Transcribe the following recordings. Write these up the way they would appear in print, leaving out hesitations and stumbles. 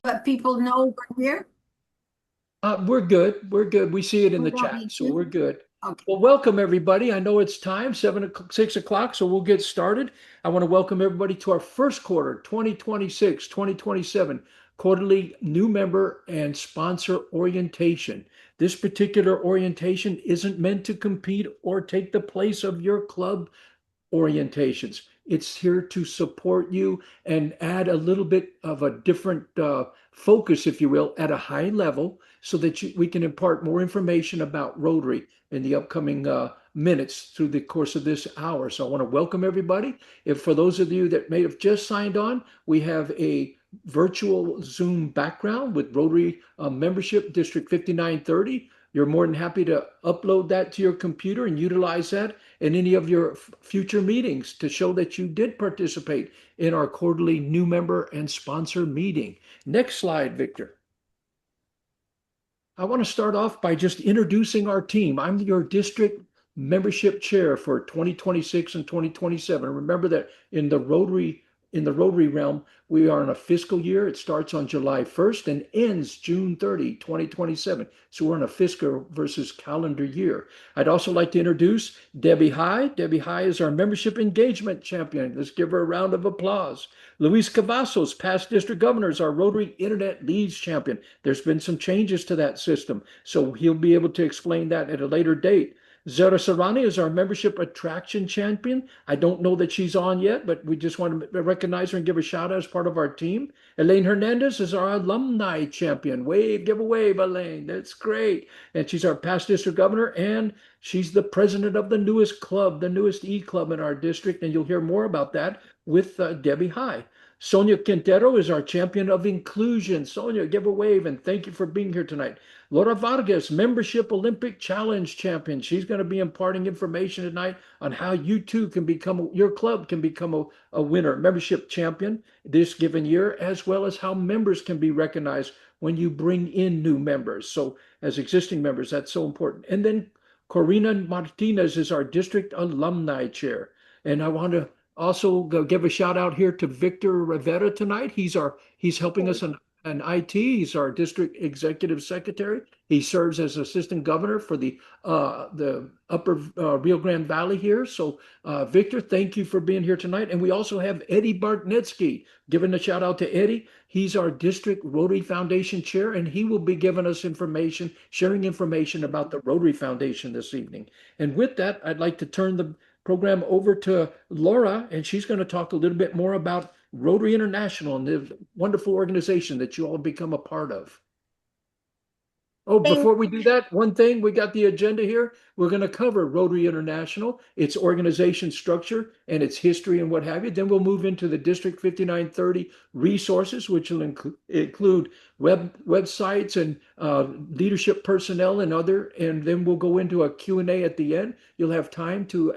let people know we're here? We're good. We're good. We see it in We the don't chat, need so to? we're good. Okay. Well, welcome everybody. I know it's time, 7 o'clock, 6 o'clock, so we'll get started. I want to welcome everybody to our first quarter 2026, 2027 quarterly new member and sponsor orientation. This particular orientation isn't meant to compete or take the place of your club orientations. It's here to support you and add a little bit of a different focus, if you will, at a high level so that we can impart more information about Rotary in the upcoming minutes through the course of this hour. So I want to welcome everybody. If for those of you that may have just signed on, we have a virtual Zoom background with Rotary membership District 5930. You're more than happy to upload that to your computer and utilize that in any of your future meetings to show that you did participate in our quarterly new member and sponsor meeting. Next slide, Victor. I want to start off by just introducing our team. I'm your district membership chair for 2026 and 2027. Remember that in the Rotary realm, we are in a fiscal year. It starts on July 1st and ends June 30, 2027. So we're in a fiscal versus calendar year. I'd also like to introduce Debbie High. Debbie High is our membership engagement champion. Let's give her a round of applause. Luis Cavazos, past district governor, is our Rotary Internet Leads champion. There's been some changes to that system, so he'll be able to explain that at a later date. Zara Sarani is our membership attraction champion. I don't know that she's on yet, but we just want to recognize her and give a shout out as part of our team. Elaine Hernandez is our alumni champion. Wave, give a wave, Elaine. That's great. And she's our past district governor, and she's the president of the newest club, the newest E club in our district. And you'll hear more about that with Debbie High. Sonia Quintero is our champion of inclusion. Sonia, give a wave and thank you for being here tonight. Laura Vargas, Membership Olympic Challenge champion. She's going to be imparting information tonight on how you too can become, your club can become a winner, membership champion this given year, as well as how members can be recognized when you bring in new members. So, as existing members, that's so important. And then Corina Martinez is our district alumni chair. And I want to also give a shout out here to Victor Rivera tonight. He's helping us in IT. He's our district executive secretary. He serves as assistant governor for the upper Rio Grande Valley here. So Victor, thank you for being here tonight. And we also have Eddie Bartnetsky. Giving a shout out to Eddie. He's our district Rotary Foundation chair, and he will be giving us information, sharing information about the Rotary Foundation this evening. And with that, I'd like to turn the program over to Laura, and she's going to talk a little bit more about Rotary International and the wonderful organization that you all become a part of. Oh, Thank before we do that, one thing, we got the agenda here. We're going to cover Rotary International, its organization structure, and its history and what have you. Then we'll move into the District 5930 resources, which will include websites and leadership personnel and other. And then we'll go into a Q&A at the end. You'll have time to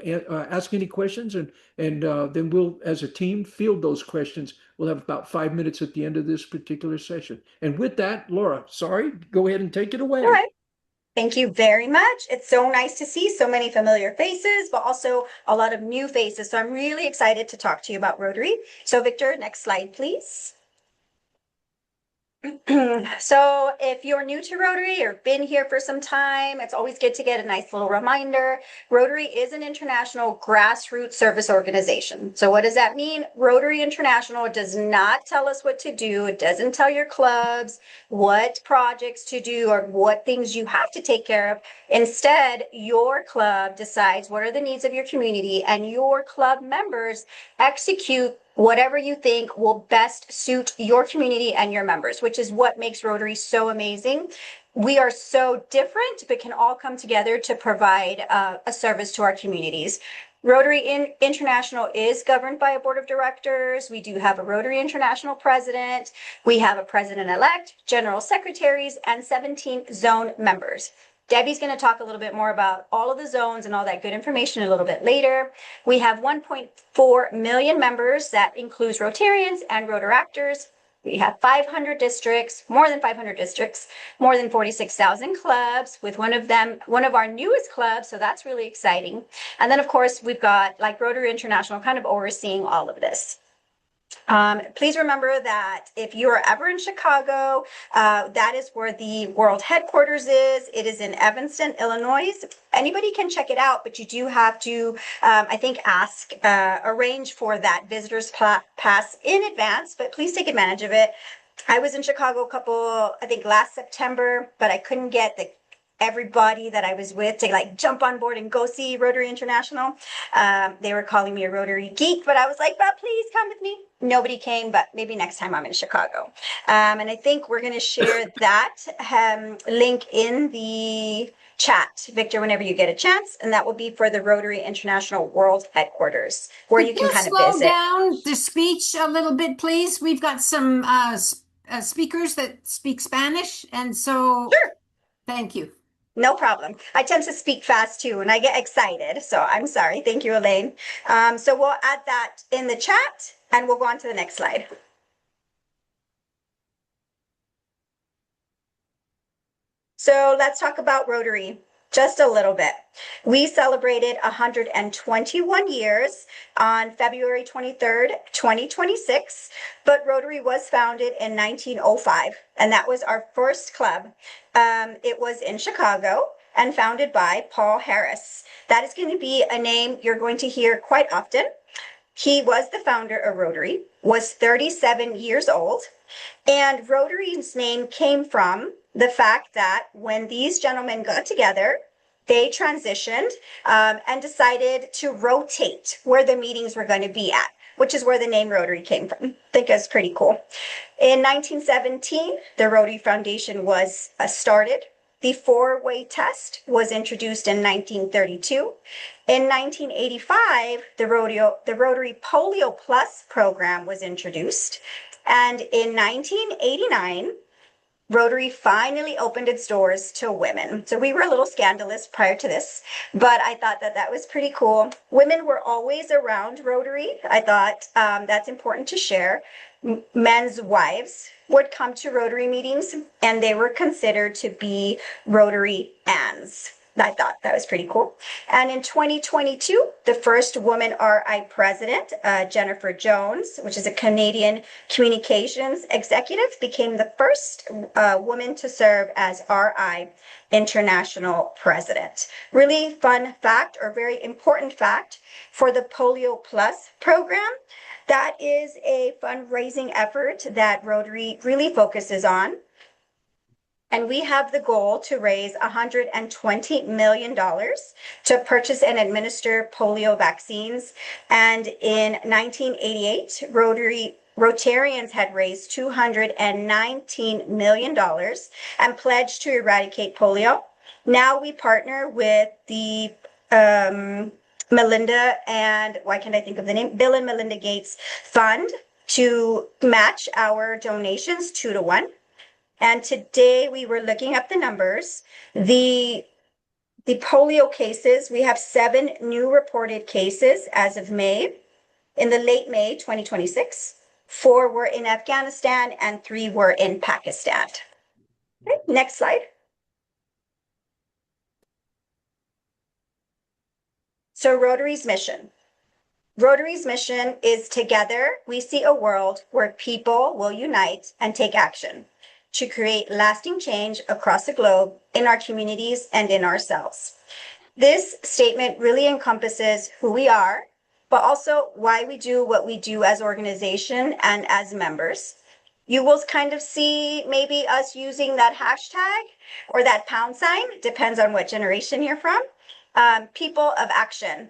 ask any questions, and then we'll, as a team, field those questions. We'll have about 5 minutes at the end of this particular session. And with that, Laura, sorry, go ahead and take it All away. right. Thank you very much. It's so nice to see so many familiar faces, but also a lot of new faces. So I'm really excited to talk to you about Rotary. So Victor, next slide, please. So if you're new to Rotary or been here for some time, it's always good to get a nice little reminder. Rotary is an international grassroots service organization. So what does that mean? Rotary International does not tell us what to do. It doesn't tell your clubs what projects to do or what things you have to take care of. Instead, your club decides what are the needs of your community, and your club members execute whatever you think will best suit your community and your members, which is what makes Rotary so amazing. We are so different, but can all come together to provide a service to our communities. Rotary International is governed by a board of directors. We do have a Rotary International president. We have a president-elect, general secretaries, and 17 zone members. Debbie's going to talk a little bit more about all of the zones and all that good information a little bit later. We have 1.4 million members. That includes Rotarians and Rotaractors. We have 500 districts, more than 500 districts, more than 46,000 clubs, with one of our newest clubs. So that's really exciting. And then, of course, we've got like Rotary International kind of overseeing all of this. Please remember that if you are ever in Chicago, that is where the world headquarters is. It is in Evanston, Illinois. Anybody can check it out, but you do have to, I think, arrange for that visitor's pass in advance, but please take advantage of it. I was in Chicago I think last September, but I couldn't get everybody that I was with to like jump on board and go see Rotary International. They were calling me a Rotary geek, but I was like, but please come with me. Nobody came, but maybe next time I'm in Chicago. And I think we're going to share that link in the chat, Victor, whenever you get a chance. And that will be for the Rotary International World Headquarters, where you can kind of slow visit. down the speech a little bit, please. We've got some speakers that speak Spanish, and so Sure. Thank you. No problem. I tend to speak fast too, and I get excited. So I'm sorry. Thank you, Elaine. So we'll add that in the chat, and we'll go on to the next slide. So let's talk about Rotary just a little bit. We celebrated 121 years on February 23rd, 2026, but Rotary was founded in 1905, and that was our first club. It was in Chicago and founded by Paul Harris. That is going to be a name you're going to hear quite often. He was the founder of Rotary, was 37 years old, and Rotary's name came from the fact that when these gentlemen got together, they transitioned and decided to rotate where the meetings were going to be at, which is where the name Rotary came from. I think that's pretty cool. In 1917, the Rotary Foundation was started. The four-way test was introduced in 1932. In 1985, the Rotary Polio Plus program was introduced. And in 1989, Rotary finally opened its doors to women. So we were a little scandalous prior to this, but I thought that that was pretty cool. Women were always around Rotary. I thought that's important to share. Men's wives would come to Rotary meetings, and they were considered to be Rotary Anns. I thought that was pretty cool. And in 2022, the first woman RI president, Jennifer Jones, which is a Canadian communications executive, became the first woman to serve as RI international president. Really fun fact, or very important fact, for the Polio Plus program. That is a fundraising effort that Rotary really focuses on. And we have the goal to raise $120 million to purchase and administer polio vaccines. And in 1988, Rotarians had raised $219 million and pledged to eradicate polio. Now we partner with the Melinda and, why can't I think of the name? Bill and Melinda Gates Fund to match our donations 2-to-1. And today we were looking up the numbers. The polio cases, we have 7 new reported cases as of May, in the late May 2026. 4 were in Afghanistan and 3 were in Pakistan. Okay, next slide. So Rotary's mission. Rotary's mission is together we see a world where people will unite and take action to create lasting change across the globe in our communities and in ourselves. This statement really encompasses who we are, but also why we do what we do as organization and as members. You will kind of see maybe us using that hashtag or that pound sign, depends on what generation you're from, people of action.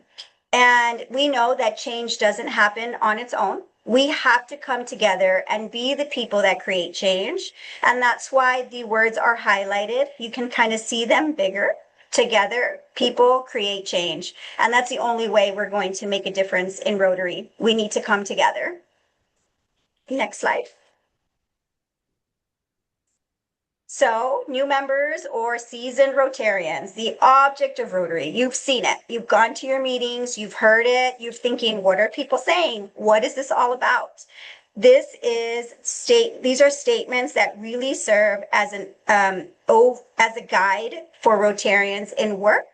And we know that change doesn't happen on its own. We have to come together and be the people that create change. And that's why the words are highlighted. You can kind of see them bigger. Together, people create change. And that's the only way we're going to make a difference in Rotary. We need to come together. Next slide. So, new members or seasoned Rotarians, the object of Rotary, you've seen it. You've gone to your meetings, you've heard it, you're thinking, what are people saying? What is this all about? These are statements that really serve as a guide for Rotarians in work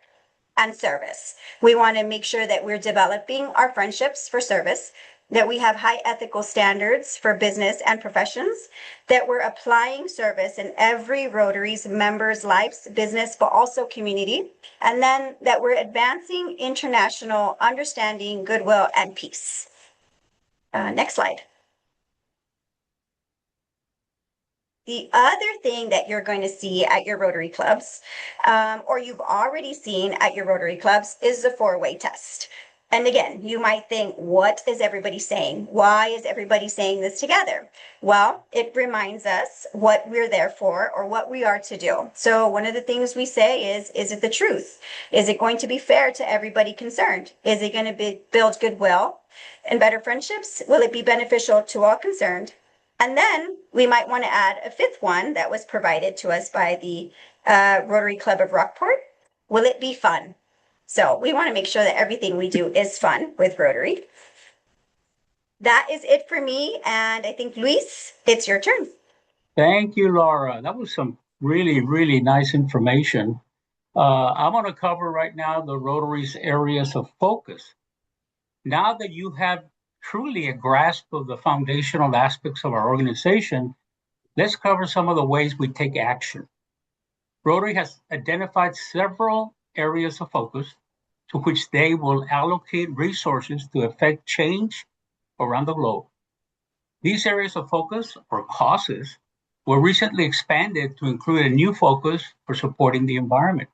and service. We want to make sure that we're developing our friendships for service. that we have high ethical standards for business and professions, that we're applying service in every Rotary's members' lives, business, but also community, and then that we're advancing international understanding, goodwill, and peace. Next slide. The other thing that you're going to see at your Rotary clubs, or you've already seen at your Rotary clubs, is the four-way test. And again, you might think, what is everybody saying? Why is everybody saying this together? Well, it reminds us what we're there for or what we are to do. So one of the things we say is it the truth? Is it going to be fair to everybody concerned? Is it going to build goodwill and better friendships? Will it be beneficial to all concerned? And then we might want to add a fifth one that was provided to us by the Rotary Club of Rockport. Will it be fun? So we want to make sure that everything we do is fun with Rotary. That is it for me. And I think, Luis, it's your turn. Thank you, Laura. That was some really, really nice information. I'm going to cover right now the Rotary's areas of focus. Now that you have truly a grasp of the foundational aspects of our organization, let's cover some of the ways we take action. Rotary has identified several areas of focus to which they will allocate resources to effect change around the globe. These areas of focus, or causes, were recently expanded to include a new focus for supporting the environment.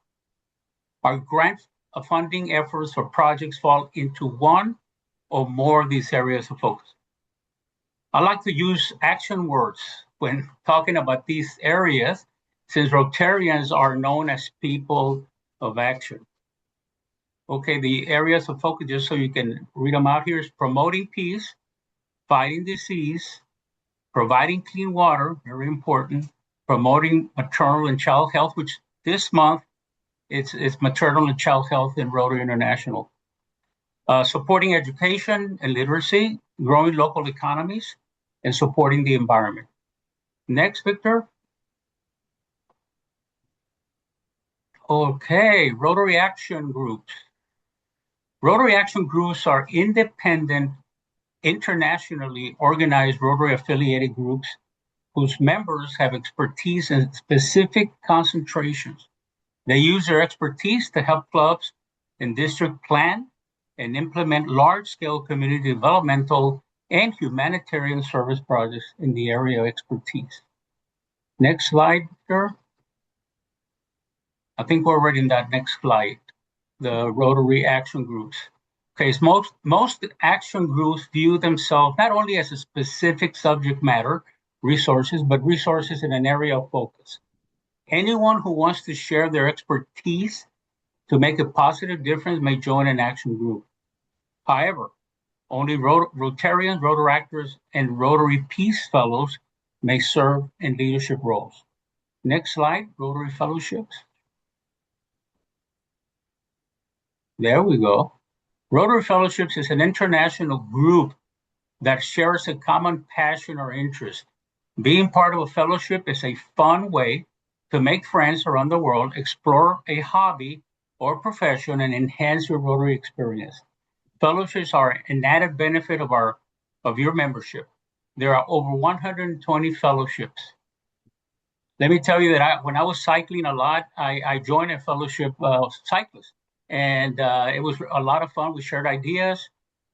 Our grant funding efforts for projects fall into one or more of these areas of focus. I like to use action words when talking about these areas, since Rotarians are known as people of action. Okay, the areas of focus, just so you can read them out here, is promoting peace, fighting disease, providing clean water, very important, promoting maternal and child health, which this month it's maternal and child health in Rotary International. Supporting education and literacy, growing local economies, and supporting the environment. Next, Victor. Okay, Rotary Action Groups. Rotary Action Groups are independent, internationally organized Rotary-affiliated groups whose members have expertise in specific concentrations. They use their expertise to help clubs and district plan and implement large-scale community developmental and humanitarian service projects in the area of expertise. Next slide, Victor. I think we're already in that next slide, the Rotary Action Groups. Okay, so most action groups view themselves not only as a specific subject matter, resources, but resources in an area of focus. Anyone who wants to share their expertise to make a positive difference may join an action group. However, only Rotarians, Rotaractors, and Rotary Peace Fellows may serve in leadership roles. Next slide, Rotary Fellowships. There we go. Rotary Fellowships is an international group that shares a common passion or interest. Being part of a fellowship is a fun way to make friends around the world, explore a hobby or profession, and enhance your Rotary experience. Fellowships are an added benefit of your membership. There are over 120 fellowships. Let me tell you that when I was cycling a lot, I joined a fellowship cyclist. And it was a lot of fun. We shared ideas.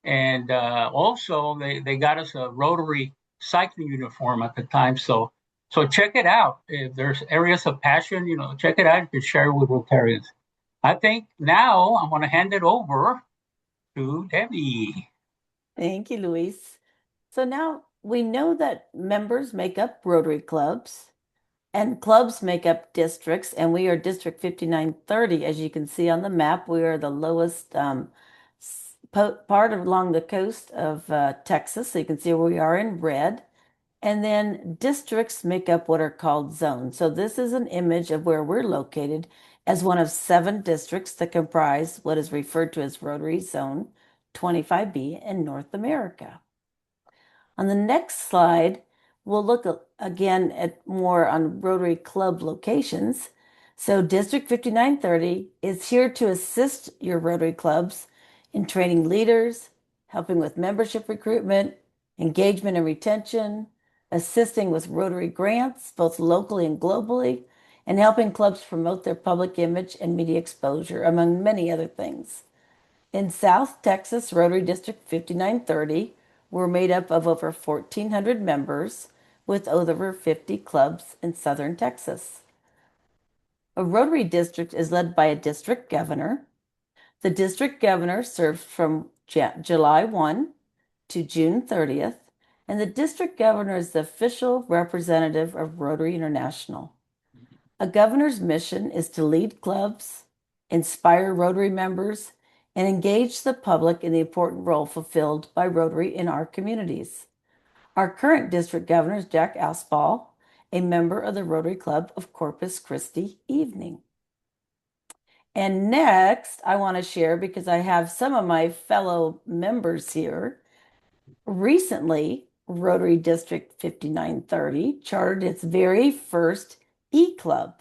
And also, they got us a Rotary cycling uniform at the time. So check it out. If there's areas of passion, check it out. You can share it with Rotarians. I think now I'm going to hand it over to Debbie. Thank you, Luis. So now we know that members make up Rotary clubs and clubs make up districts, and we are District 5930. As you can see on the map, we are the lowest part along the coast of Texas. So you can see where we are in red. And then districts make up what are called zones. So this is an image of where we're located as one of 7 districts that comprise what is referred to as Rotary Zone 25B in North America. On the next slide, we'll look again at more on Rotary Club locations. So District 5930 is here to assist your Rotary clubs in training leaders, helping with membership recruitment, engagement and retention, assisting with Rotary grants, both locally and globally, and helping clubs promote their public image and media exposure, among many other things. In South Texas, Rotary District 5930, we're made up of over 1,400 members with over 50 clubs in Southern Texas. A Rotary district is led by a district governor. The district governor serves from July 1 to June 30th, and the district governor is the official representative of Rotary International. A governor's mission is to lead clubs, inspire Rotary members, and engage the public in the important role fulfilled by Rotary in our communities. Our current district governor is Jack Ausball, a member of the Rotary Club of Corpus Christi Evening. And next, I want to share, because I have some of my fellow members here. Recently, Rotary District 5930 chartered its very first E-Club,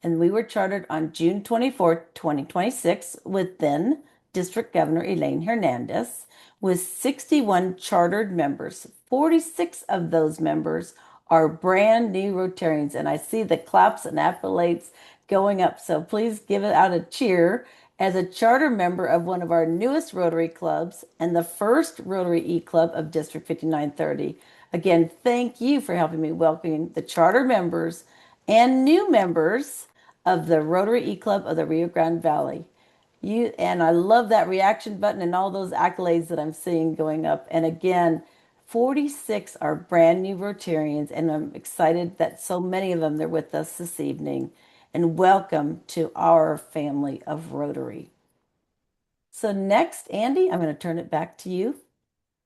and we were chartered on June 24, 2026, with then District Governor Elaine Hernandez, with 61 chartered members. 46 of those members are brand new Rotarians, and I see the claps and accolades going up, so please give it out a cheer. As a charter member of one of our newest Rotary clubs and the first Rotary E-Club of District 5930. Again, thank you for helping me welcoming the charter members and new members of the Rotary E-Club of the Rio Grande Valley. And I love that reaction button and all those accolades that I'm seeing going up. And again, 46 are brand new Rotarians, and I'm excited that so many of them, they're with us this evening. And welcome to our family of Rotary. So next, Andy, I'm going to turn it back to you.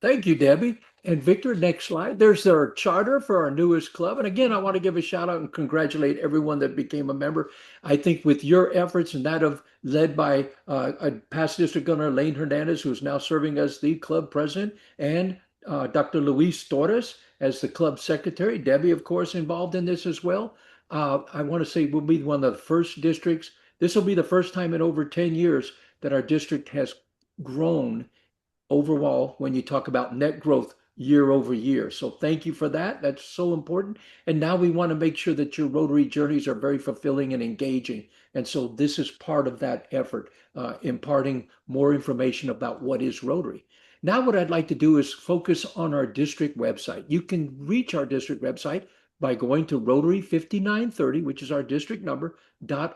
Thank you, Debbie. And Victor, next slide. There's our charter for our newest club. And again, I want to give a shout out and congratulate everyone that became a member. I think with your efforts and that of led by a past district governor, Elaine Hernandez, who's now serving as the club president, and Dr. Luis Torres as the club secretary. Debbie, of course, involved in this as well. I want to say we'll be one of the first districts. This will be the first time in over 10 years that our district has grown overall when you talk about net growth year over year. So thank you for that. That's so important. And now we want to make sure that your Rotary journeys are very fulfilling and engaging. And so this is part of that effort, imparting more information about what is Rotary. Now what I'd like to do is focus on our district website. You can reach our district website by going to Rotary 5930, which is our district number,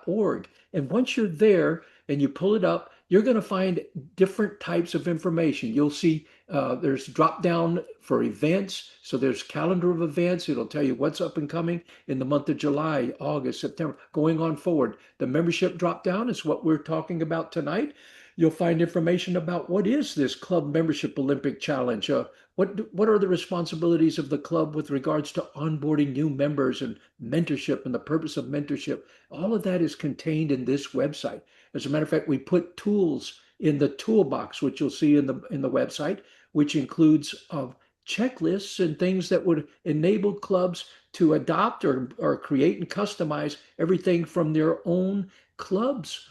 .org. And once you're there and you pull it up, you're going to find different types of information. You'll see there's drop down for events. So there's calendar of events. It'll tell you what's up and coming in the month of July, August, September, going on forward. The membership drop down is what we're talking about tonight. You'll find information about what is this Club Membership Olympic Challenge. What are the responsibilities of the club with regards to onboarding new members and mentorship and the purpose of mentorship? All of that is contained in this website. As a matter of fact, we put tools in the toolbox, which you'll see in the website, which includes checklists and things that would enable clubs to adopt or create and customize everything from their own club's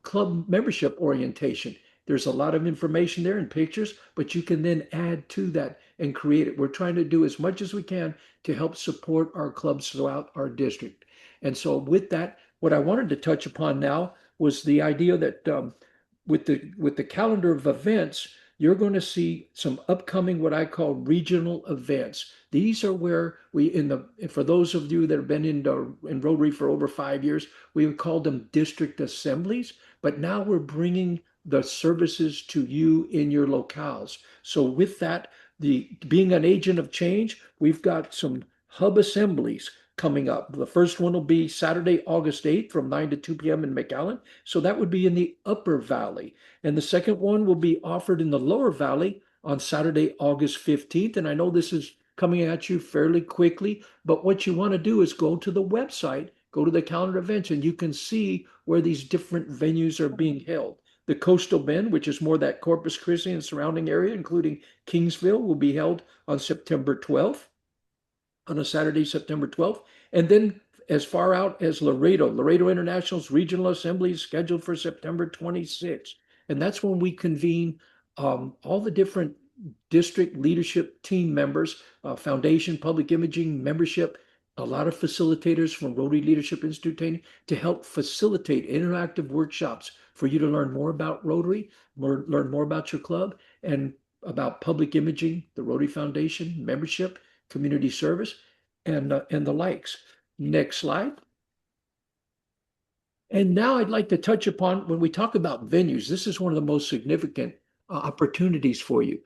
club membership orientation. There's a lot of information there and pictures, but you can then add to that and create it. We're trying to do as much as we can to help support our clubs throughout our district. And so with that, what I wanted to touch upon now was the idea that with the calendar of events, you're going to see some upcoming what I call regional events. These are where for those of you that have been in Rotary for over 5 years, we would call them district assemblies, but now we're bringing the services to you in your locales. So with that, being an agent of change, we've got some hub assemblies coming up. The first one will be Saturday, August 8th from 9 to 2 p.m. in McAllen. So that would be in the Upper Valley. And the second one will be offered in the Lower Valley on Saturday, August 15th. And I know this is coming at you fairly quickly, but what you want to do is go to the website, go to the calendar events, and you can see where these different venues are being held. The Coastal Bend, which is more that Corpus Christi and surrounding area, including Kingsville, will be held on September 12th. On a Saturday, September 12th. And then as far out as Laredo International's regional assembly is scheduled for September 26th. And that's when we convene all the different district leadership team members, foundation, public imaging, membership, a lot of facilitators from Rotary Leadership Institute to help facilitate interactive workshops for you to learn more about Rotary, learn more about your club, and about public imaging, the Rotary Foundation, membership, community service, and the likes. Next slide. And now I'd like to touch upon when we talk about venues, this is one of the most significant opportunities for you.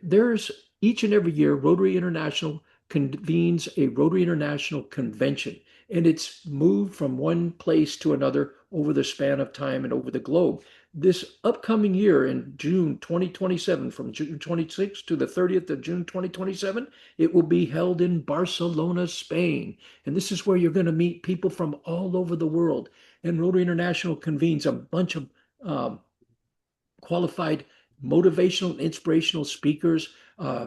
There's each and every year, Rotary International convenes a Rotary International convention, and it's moved from one place to another over the span of time and over the globe. This upcoming year in June 2027, from June 26th to the 30th of June 2027, it will be held in Barcelona, Spain. And this is where you're going to meet people from all over the world. And Rotary International convenes a bunch of qualified motivational, inspirational speakers.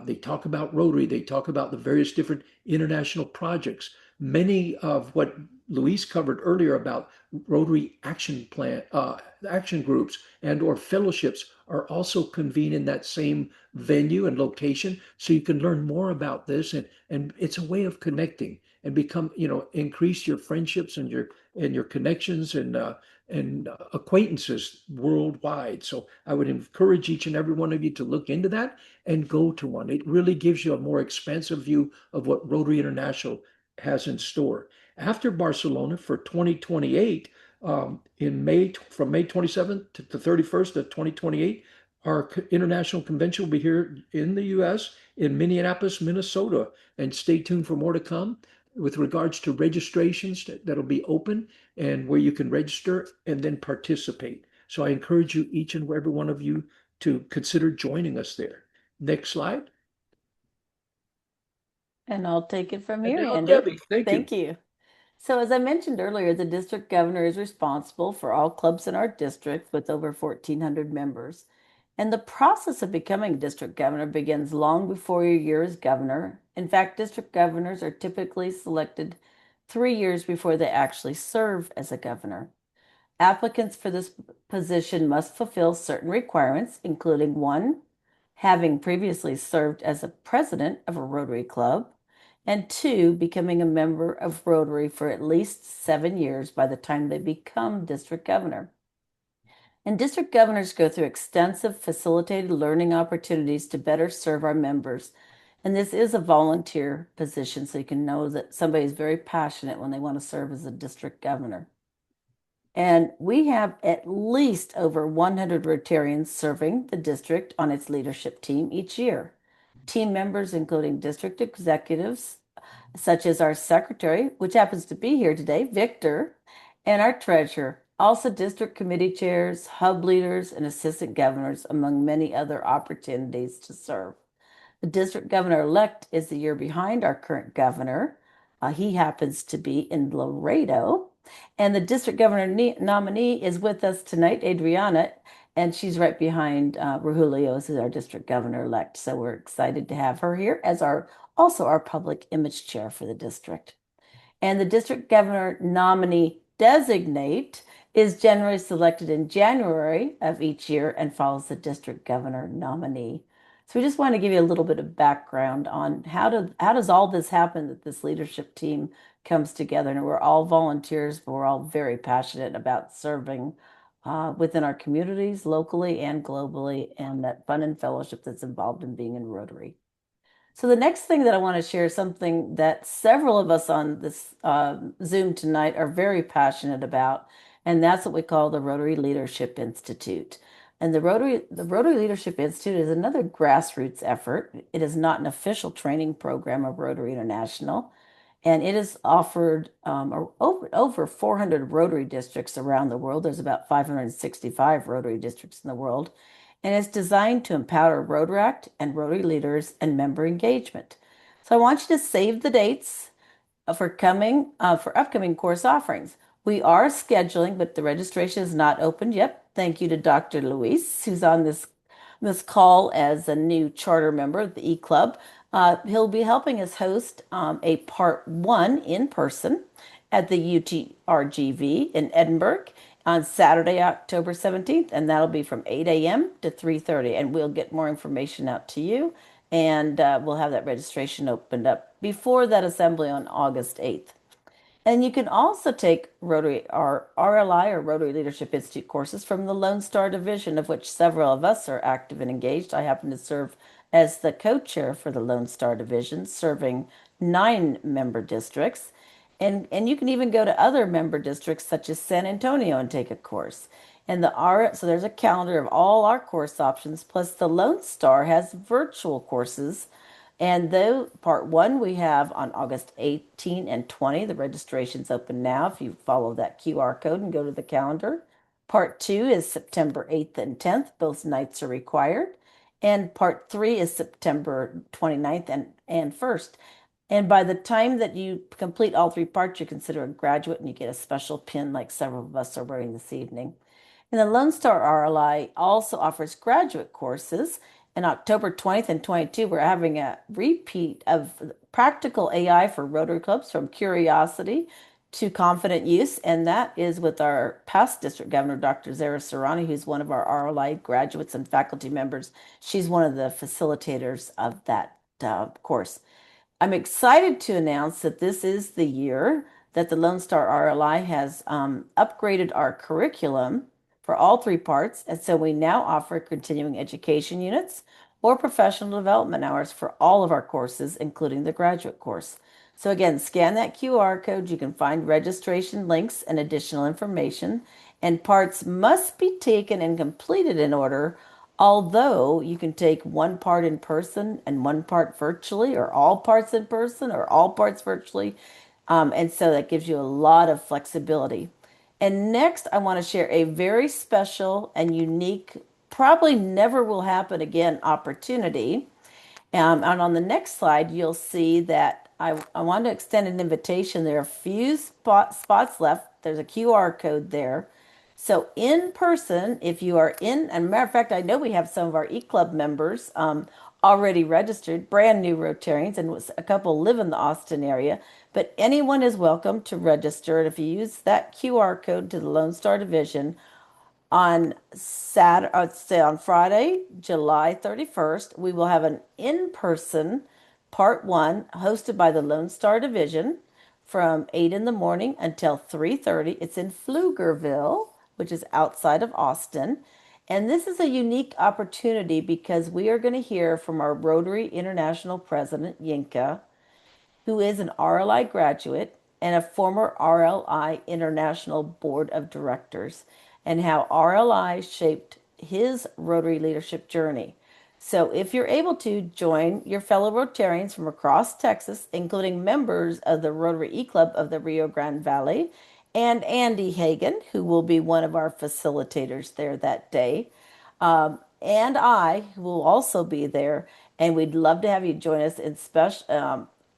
They talk about Rotary. They talk about the various different international projects. Many of what Luis covered earlier about Rotary action groups and or fellowships are also convened in that same venue and location. So you can learn more about this, and it's a way of connecting and become, increase your friendships and your connections and acquaintances worldwide. So I would encourage each and every one of you to look into that and go to one. It really gives you a more expansive view of what Rotary International has in store. After Barcelona for 2028, in May, from May 27th to the 31st of 2028, our international convention will be here in the US in Minneapolis, Minnesota. And stay tuned for more to come with regards to registrations that'll be open and where you can register and then participate. So I encourage you, each and every one of you, to consider joining us there. Next slide. And I'll take it from And here, now, Andy. Debbie, thank you. Thank you. So as I mentioned earlier, the district governor is responsible for all clubs in our district with over 1,400 members. And the process of becoming district governor begins long before your year as governor. In fact, district governors are typically selected 3 years before they actually serve as a governor. Applicants for this position must fulfill certain requirements, including 1, having previously served as a president of a Rotary Club, and 2, becoming a member of Rotary for at least 7 years by the time they become district governor. And district governors go through extensive facilitated learning opportunities to better serve our members. And this is a volunteer position, so you can know that somebody is very passionate when they want to serve as a district governor. And we have at least over 100 Rotarians serving the district on its leadership team each year. Team members, including district executives, such as our secretary, which happens to be here today, Victor, and our treasurer, also district committee chairs, hub leaders, and assistant governors, among many other opportunities to serve. The district governor-elect is the year behind our current governor. He happens to be in Laredo. And the district governor nominee is with us tonight, Adriana, and she's right behind Rogelio, who's our district governor-elect. So we're excited to have her here as also our public image chair for the district. And the district governor nominee designate is generally selected in January of each year and follows the district governor nominee. So we just want to give you a little bit of background on how does all this happen, that this leadership team comes together. And we're all volunteers, but we're all very passionate about serving within our communities, locally and globally, and that fun and fellowship that's involved in being in Rotary. So the next thing that I want to share is something that several of us on this Zoom tonight are very passionate about, and that's what we call the Rotary Leadership Institute. And the Rotary Leadership Institute is another grassroots effort. It is not an official training program of Rotary International, and it is offered over 400 Rotary districts around the world. There's about 565 Rotary districts in the world, and it's designed to empower Rotaract and Rotary leaders and member engagement. So I want you to save the dates for upcoming course offerings. We are scheduling, but the registration is not open yet. Thank you to Dr. Luis, who's on this call as a new charter member of the E-Club. He'll be helping us host a part 1 in person, at the UTRGV in Edinburgh on Saturday, October 17th, and that'll be from 8 a.m. to 3:30. And we'll get more information out to you, and we'll have that registration opened up before that assembly on August 8th. And you can also take Rotary or RLI or Rotary Leadership Institute courses from the Lone Star Division, of which several of us are active and engaged. I happen to serve as the co-chair for the Lone Star Division, serving 9 member districts. And you can even go to other member districts such as San Antonio and take a course. And so there's a calendar of all our course options, plus the Lone Star has virtual courses. And though part one we have on August 18 and 20, the registration's open now if you follow that QR code and go to the calendar. Part two is September 8th and 10th, both nights are required. And part three is September 29th and 1st. And by the time that you complete all 3 parts, you're considered a graduate and you get a special pin like several of us are wearing this evening. And the Lone Star RLI also offers graduate courses. In October 20th and 22, we're having a repeat of practical AI for Rotary Clubs from curiosity to confident use. And that is with our past district governor, Dr. Zara Serrani, who's one of our RLI graduates and faculty members. She's one of the facilitators of that course. I'm excited to announce that this is the year that the Lone Star RLI has upgraded our curriculum for all 3 parts. And so we now offer continuing education units or professional development hours for all of our courses, including the graduate course. So again, scan that QR code. You can find registration links and additional information. And parts must be taken and completed in order, although you can take 1 part in person and 1 part virtually, or all parts in person or all parts virtually. And so that gives you a lot of flexibility. And next, I want to share a very special and unique, probably never will happen again opportunity. And on the next slide, you'll see that I want to extend an invitation. There are a few spots left. There's a QR code there. So in person, if you are in, and matter of fact, I know we have some of our E-Club members already registered, brand new Rotarians, and a couple live in the Austin area. But anyone is welcome to register. And if you use that QR code to the Lone Star Division on on Friday, July 31st, we will have an in-person part one hosted by the Lone Star Division from 8 in the morning until 3:30. It's in Pflugerville, which is outside of Austin. And this is a unique opportunity because we are going to hear from our Rotary International President, Yinka, who is an RLI graduate and a former RLI International Board of Directors, and how RLI shaped his Rotary leadership journey. So if you're able to join your fellow Rotarians from across Texas, including members of the Rotary E-Club of the Rio Grande Valley, and Andy Hagan, who will be one of our facilitators there that day, and I will also be there. And we'd love to have you join us in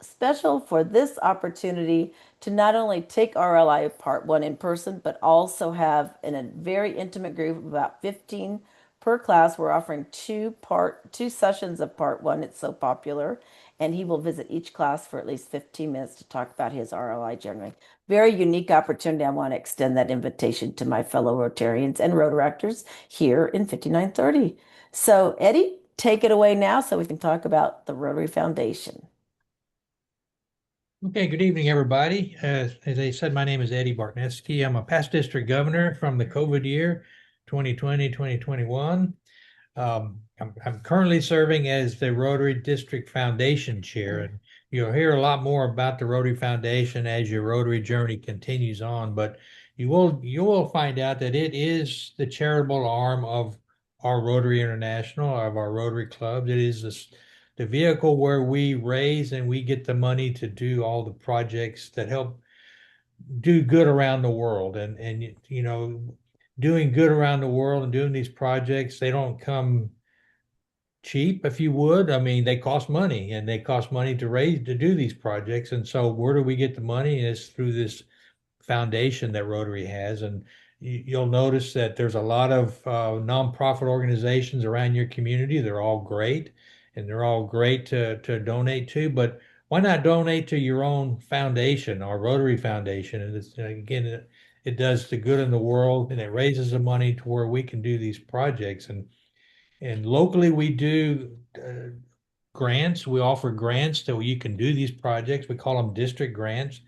special for this opportunity to not only take RLI Part 1 in person, but also have in a very intimate group of about 15 per class. We're offering two sessions of Part 1. It's so popular. And he will visit each class for at least 15 minutes to talk about his RLI journey. Very unique opportunity. I want to extend that invitation to my fellow Rotarians and Rotaractors here in 5930. So Eddie, take it away now so we can talk about the Rotary Foundation. Okay, good evening, everybody. As I said, my name is Eddie Bartnetsky. I'm a past district governor from the COVID year, 2020, 2021. I'm currently serving as the Rotary District Foundation Chair, and you'll hear a lot more about the Rotary Foundation as your Rotary journey continues on, but you will find out that it is the charitable arm of our Rotary International, of our Rotary clubs. It is the vehicle where we raise and we get the money to do all the projects that help do good around the world. And you know, doing good around the world and doing these projects, they don't come cheap, if you would. I mean, they cost money, and they cost money to do these projects. And so where do we get the money? It's through this foundation that Rotary has. And you'll notice that there's a lot of nonprofit organizations around your community. They're all great, and they're all great to donate to, but why not donate to your own foundation, our Rotary Foundation? And it's, again, it does the good in the world, and it raises the money to where we can do these projects. And locally, we do grants. We offer grants that you can do these projects. We call them district grants.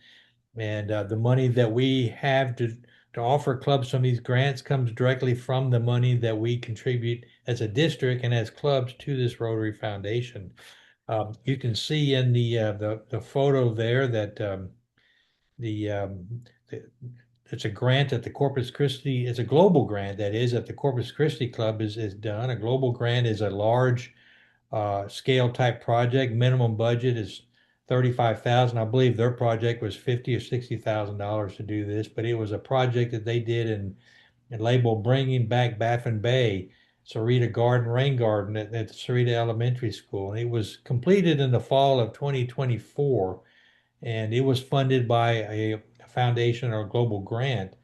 And the money that we have to offer clubs some of these grants comes directly from the money that we contribute as a district and as clubs to this Rotary Foundation. You can see in the photo there that the, it's a grant that the Corpus Christi, it's a global grant that is that the Corpus Christi Club is done. A global grant is a large scale type project. Minimum budget is 35,000. I believe their project was 50 or $60,000 to do this, but it was a project that they did in labeled Bringing Back Baffin Bay, Sarita Garden Rain Garden at the Sarita Elementary School. And it was completed in the fall of 2024, and it was funded by a foundation or a global grant.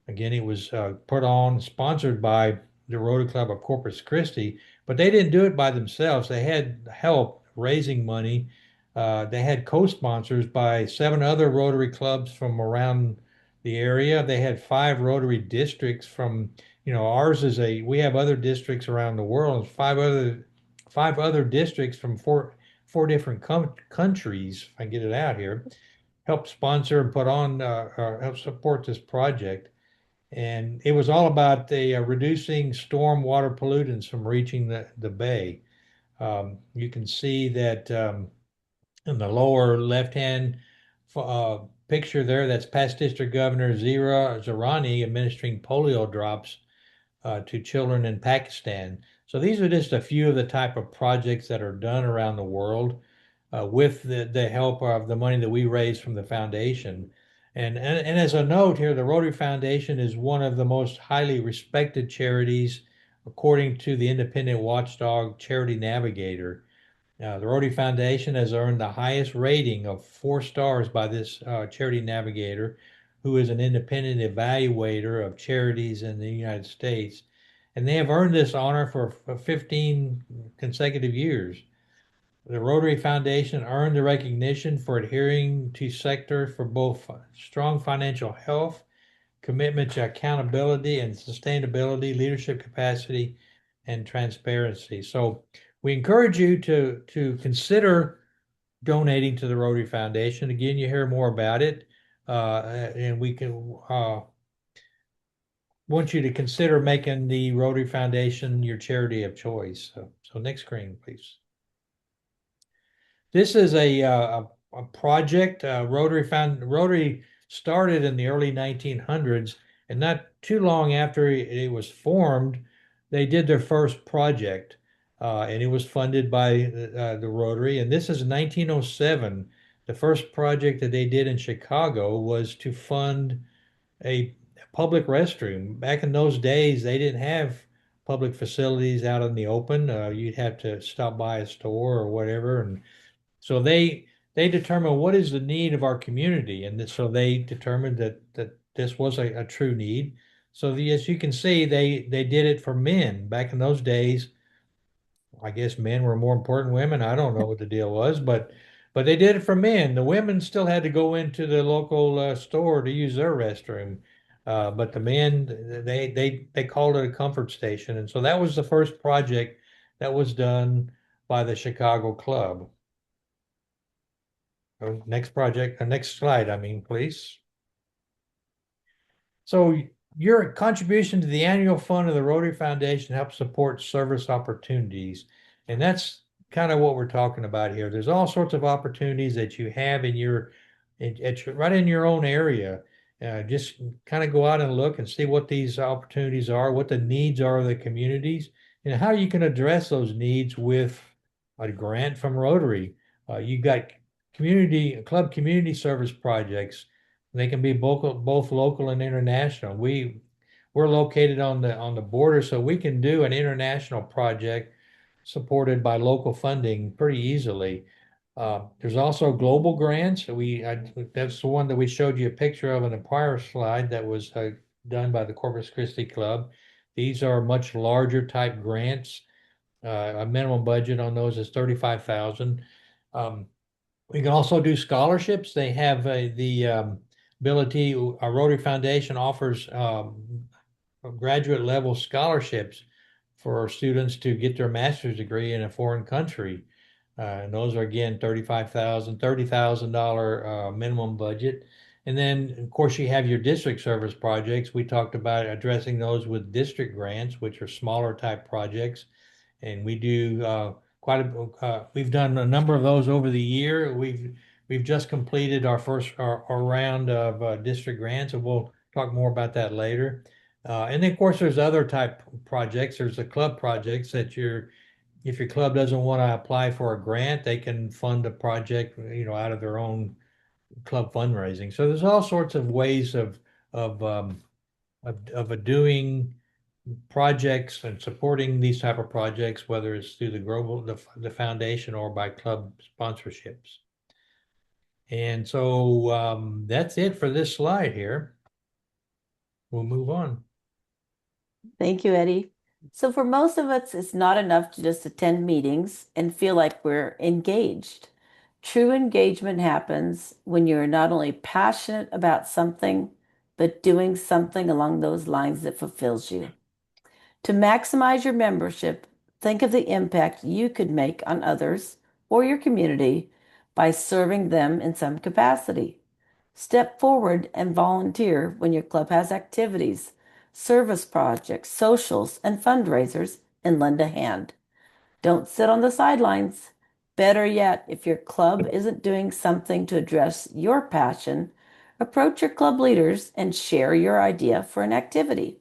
Again, it was put on, sponsored by the Rotary Club of Corpus Christi, but they didn't do it by themselves. They had help raising money. They had co-sponsors by 7 other Rotary clubs from around the area. They had 5 Rotary districts from, ours is we have other districts around the world, 5 other districts from four different countries, if I can get it out here, help sponsor and put on, help support this project. And it was all about the reducing storm water pollutants from reaching the bay. You can see that in the lower left-hand picture there, that's past District Governor Zira Zarani administering polio drops to children in Pakistan. So these are just a few of the type of projects that are done around the world with the help of the money that we raise from the foundation. And as a note here, the Rotary Foundation is one of the most highly respected charities according to the independent watchdog Charity Navigator. The Rotary Foundation has earned the highest rating of 4 stars by this Charity Navigator, who is an independent evaluator of charities in the United States. And they have earned this honor for 15 consecutive years. The Rotary Foundation earned the recognition for adhering to sector for both strong financial health, commitment to accountability and sustainability, leadership capacity, and transparency. So we encourage you to consider donating to the Rotary Foundation. Again, you hear more about it, and we can want you to consider making the Rotary Foundation your charity of choice. So next screen, please. This is a project. Rotary started in the early 1900s, and not too long after it was formed, they did their first project, and it was funded by the Rotary. And this is 1907. The first project that they did in Chicago was to fund a public restroom. Back in those days, they didn't have public facilities out in the open. You'd have to stop by a store or whatever, and so they determined what is the need of our community, and so they determined that this was a true need. So as you can see, they did it for men. Back in those days, I guess men were more important than women. I don't know what the deal was, but they did it for men. The women still had to go into the local store to use their restroom, but the men they called it a comfort station, and so that was the first project that was done by the Chicago Club. Next project, next slide, please. So your contribution to the annual fund of the Rotary Foundation helps support service opportunities. And that's kind of what we're talking about here. There's all sorts of opportunities that you have in right in your own area. Just kind of go out and look and see what these opportunities are, what the needs are of the communities, and how you can address those needs with a grant from Rotary. You got club community service projects. They can be both local and international. We're located on the border, so we can do an international project supported by local funding pretty easily. There's also global grants. That's the one that we showed you a picture of in the prior slide that was done by the Corpus Christi Club. These are much larger type grants. A minimum budget on those is $35,000. We can also do scholarships. They have the ability, our Rotary Foundation offers graduate level scholarships for students to get their master's degree in a foreign country. And those are again $30,000 minimum budget. And then, of course, you have your district service projects. We talked about addressing those with district grants, which are smaller type projects. And we do we've done a number of those over the year. We've just completed our first our round of district grants, and we'll talk more about that later. And then, of course, there's other type projects. There's the club projects that if your club doesn't want to apply for a grant, they can fund a project, out of their own club fundraising. So there's all sorts of ways of doing projects and supporting these type of projects, whether it's through the foundation or by club sponsorships. And so that's it for this slide here. We'll move on. Thank you, Eddie. So for most of us, it's not enough to just attend meetings and feel like we're engaged. True engagement happens when you're not only passionate about something, but doing something along those lines that fulfills you. To maximize your membership, think of the impact you could make on others or your community by serving them in some capacity. Step forward and volunteer when your club has activities, service projects, socials, and fundraisers, and lend a hand. Don't sit on the sidelines. Better yet, if your club isn't doing something to address your passion, approach your club leaders and share your idea for an activity.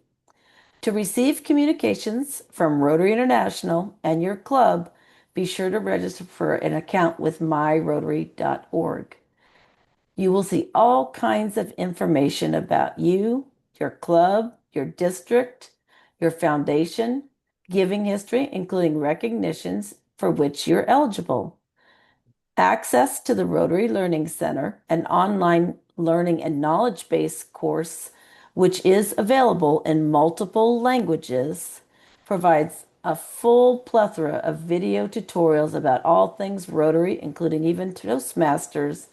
To receive communications from Rotary International and your club, be sure to register for an account with myrotary.org. You will see all kinds of information about you, your club, your district, your foundation, giving history, including recognitions for which you're eligible. Access to the Rotary Learning Center, an online learning and knowledge base course, which is available in multiple languages, provides a full plethora of video tutorials about all things Rotary, including even Toastmasters,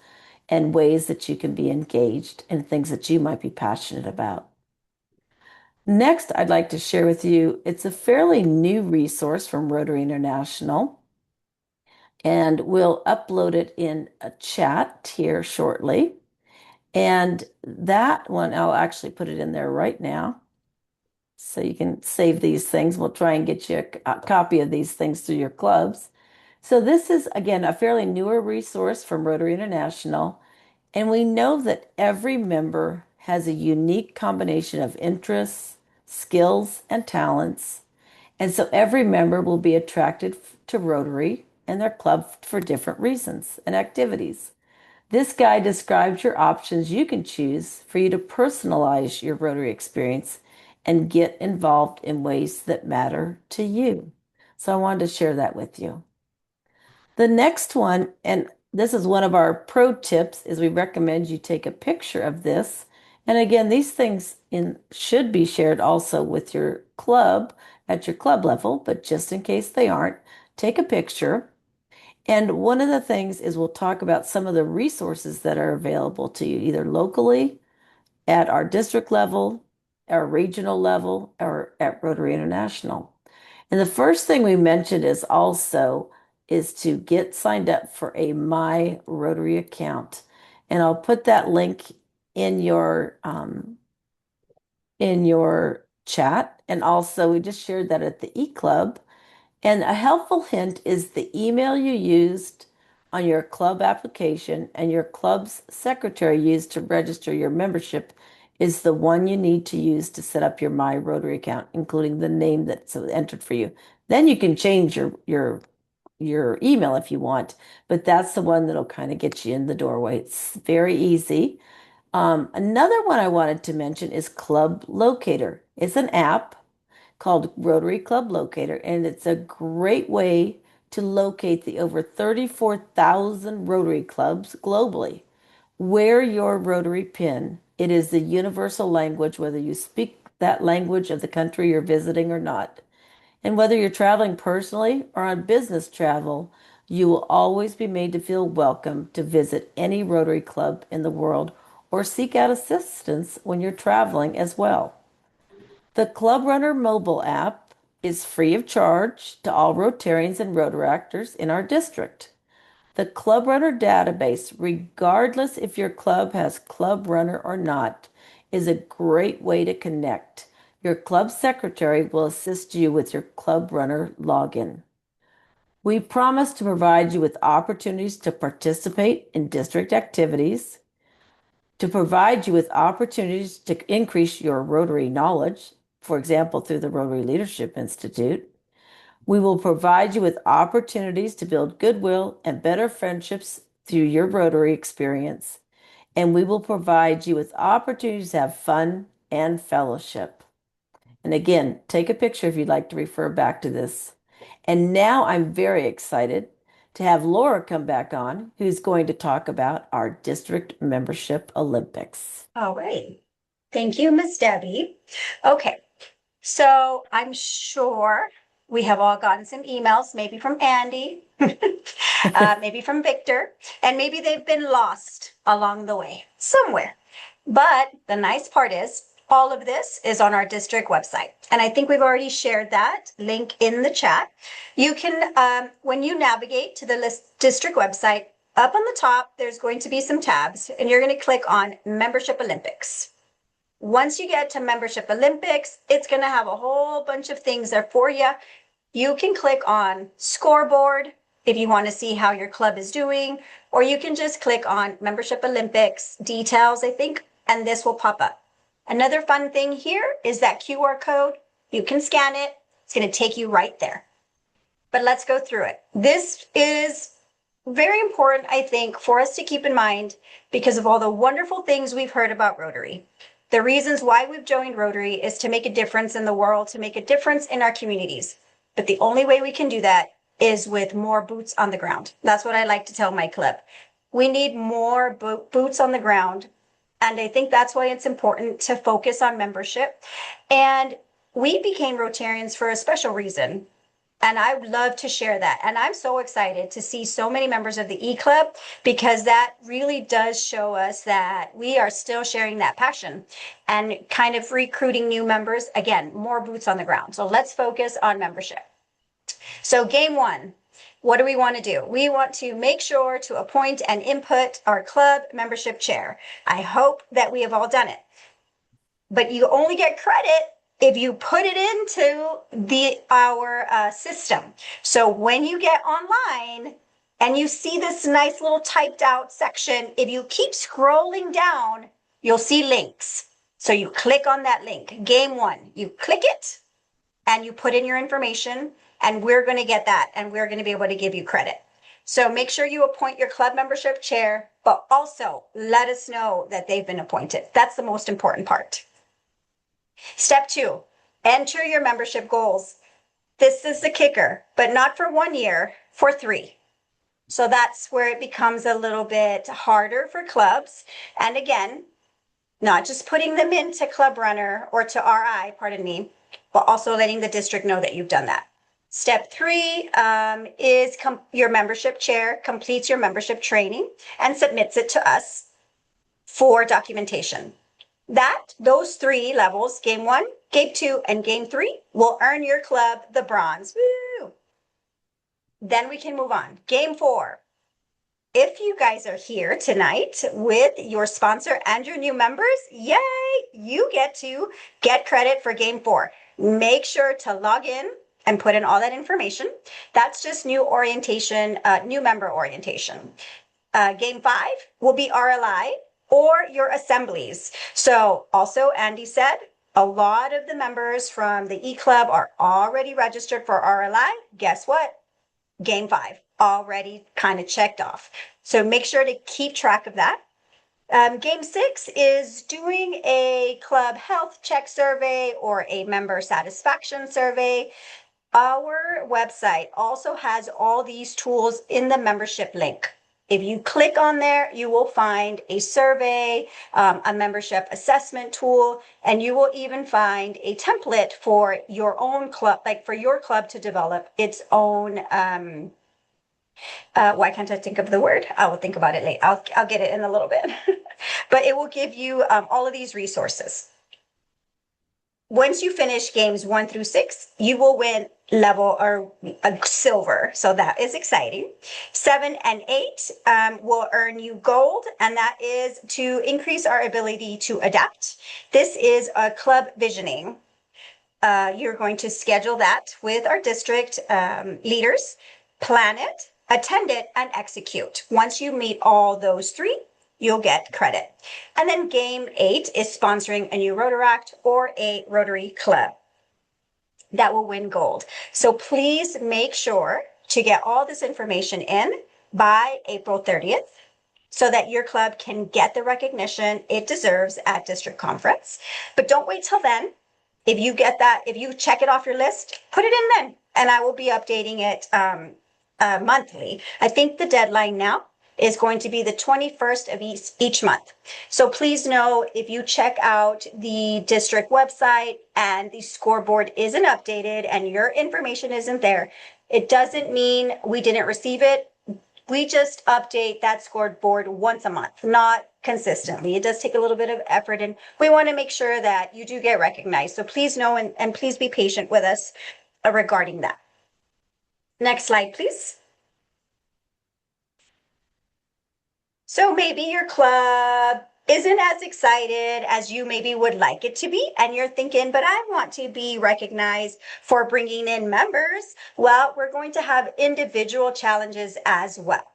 and ways that you can be engaged and things that you might be passionate about. Next, I'd like to share with you, it's a fairly new resource from Rotary International, and we'll upload it in a chat here shortly. And that one, I'll actually put it in there right now. So you can save these things. We'll try and get you a copy of these things through your clubs. So this is, again, a fairly newer resource from Rotary International. And we know that every member has a unique combination of interests, skills, and talents. And so every member will be attracted to Rotary and their club for different reasons and activities. This guide describes your options you can choose for you to personalize your Rotary experience and get involved in ways that matter to you. So I wanted to share that with you. The next one, and this is one of our pro tips, is we recommend you take a picture of this. And again, these things should be shared also with your club at your club level, but just in case they aren't, take a picture. And one of the things is we'll talk about some of the resources that are available to you, either locally, at our district level, our regional level, or at Rotary International. And the first thing we mentioned is to get signed up for a My Rotary account. And I'll put that link in your chat. And also we just shared that at the eClub. And a helpful hint is the email you used on your club application and your club's secretary used to register your membership is the one you need to use to set up your My Rotary account, including the name that's entered for you. Then you can change your email if you want, but that's the one that'll kind of get you in the doorway. It's very easy. Another one I wanted to mention is Club Locator. It's an app called Rotary Club Locator, and it's a great way to locate the over 34,000 Rotary clubs globally. Wear your Rotary pin. It is the universal language, whether you speak that language of the country you're visiting or not. And whether you're traveling personally or on business travel, You will always be made to feel welcome to visit any Rotary Club in the world or seek out assistance when you're traveling as well. The Club Runner mobile app is free of charge to all Rotarians and Rotaractors in our district. The Club Runner database, regardless if your club has Club Runner or not, is a great way to connect. Your club secretary will assist you with your Club Runner login. We promise to provide you with opportunities to participate in district activities, to provide you with opportunities to increase your Rotary knowledge, for example, through the Rotary Leadership Institute. We will provide you with opportunities to build goodwill and better friendships through your Rotary experience. And we will provide you with opportunities to have fun and fellowship. And again, take a picture if you'd like to refer back to this. And now I'm very excited to have Laura come back on, who's going to talk about our district membership Olympics. All right. Thank you, Miss Debbie. Okay. So I'm sure we have all gotten some emails, maybe from Andy, maybe from Victor, and maybe they've been lost along the way somewhere. But the nice part is all of this is on our district website. And I think we've already shared that link in the chat. You can, when you navigate to the district website, up on the top, there's going to be some tabs, and you're going to click on Membership Olympics. Once you get to Membership Olympics, it's going to have a whole bunch of things there for you. You can click on Scoreboard if you want to see how your club is doing, or you can just click on Membership Olympics Details, I think, and this will pop up. Another fun thing here is that QR code. You can scan it. It's going to take you right there. But let's go through it. This is very important, I think, for us to keep in mind because of all the wonderful things we've heard about Rotary. The reasons why we've joined Rotary is to make a difference in the world, to make a difference in our communities. But the only way we can do that is with more boots on the ground. That's what I like to tell my club. We need more boots on the ground. And I think that's why it's important to focus on membership. And we became Rotarians for a special reason. And I would love to share that. And I'm so excited to see so many members of the E-Club because that really does show us that we are still sharing that passion and kind of recruiting new members. Again, more boots on the ground. So let's focus on membership. So game one, what do we want to do? We want to make sure to appoint and input our club membership chair. I hope that we have all done it. But you only get credit if you put it into our system. So when you get online and you see this nice little typed out section, if you keep scrolling down, you'll see links. So you click on that link, game one, you click it and you put in your information and we're going to get that and we're going to be able to give you credit. So make sure you appoint your club membership chair, but also let us know that they've been appointed. That's the most important part. Step two, enter your membership goals. This is the kicker, but not for 1 year, for 3. So that's where it becomes a little bit harder for clubs. And again, not just putting them into Club Runner or to RI, pardon me, but also letting the district know that you've done that. Step 3 is your membership chair completes your membership training and submits it to us for documentation. Those 3 levels, game 1, game 2, and game 3, will earn your club the bronze. Woo! Then we can move on. Game 4. If you guys are here tonight with your sponsor and your new members, yay! You get to get credit for game 4. Make sure to log in and put in all that information. That's just new orientation, new member orientation. Game 5 will be RLI, or your assemblies. So also Andy said, a lot of the members from the E-Club are already registered for RLI. Guess what? Game 5, already kind of checked off. So make sure to keep track of that. Game 6 is doing a club health check survey or a member satisfaction survey. Our website also has all these tools in the membership link. If you click on there, you will find a survey, a membership assessment tool, and you will even find a template for your own club, like for your club to develop its own Why can't I think of the word? I will think about it later. I'll get it in a little bit. But it will give you all of these resources. Once you finish games 1 through 6, you will win level or a silver. So that is exciting. 7 and 8 will earn you gold, and that is to increase our ability to adapt. This is a club visioning. You're going to schedule that with our district leaders, plan it, attend it, and execute. Once you meet all those 3, you'll get credit. And then game 8 is sponsoring a new Rotaract or a Rotary Club that will win gold. So please make sure to get all this information in by April 30th so that your club can get the recognition it deserves at district conference. But don't wait till then. If you get that, if you check it off your list, put it in then, and I will be updating it monthly. I think the deadline now is going to be the 21st of each month. So please know, if you check out the district website and the scoreboard isn't updated and your information isn't there, it doesn't mean we didn't receive it. We just update that scoreboard once a month, not consistently. It does take a little bit of effort, and we want to make sure that you do get recognized. So please know and please be patient with us regarding that. Next slide, please. So maybe your club isn't as excited as you maybe would like it to be, and you're thinking, but I want to be recognized for bringing in members. Well, we're going to have individual challenges as well.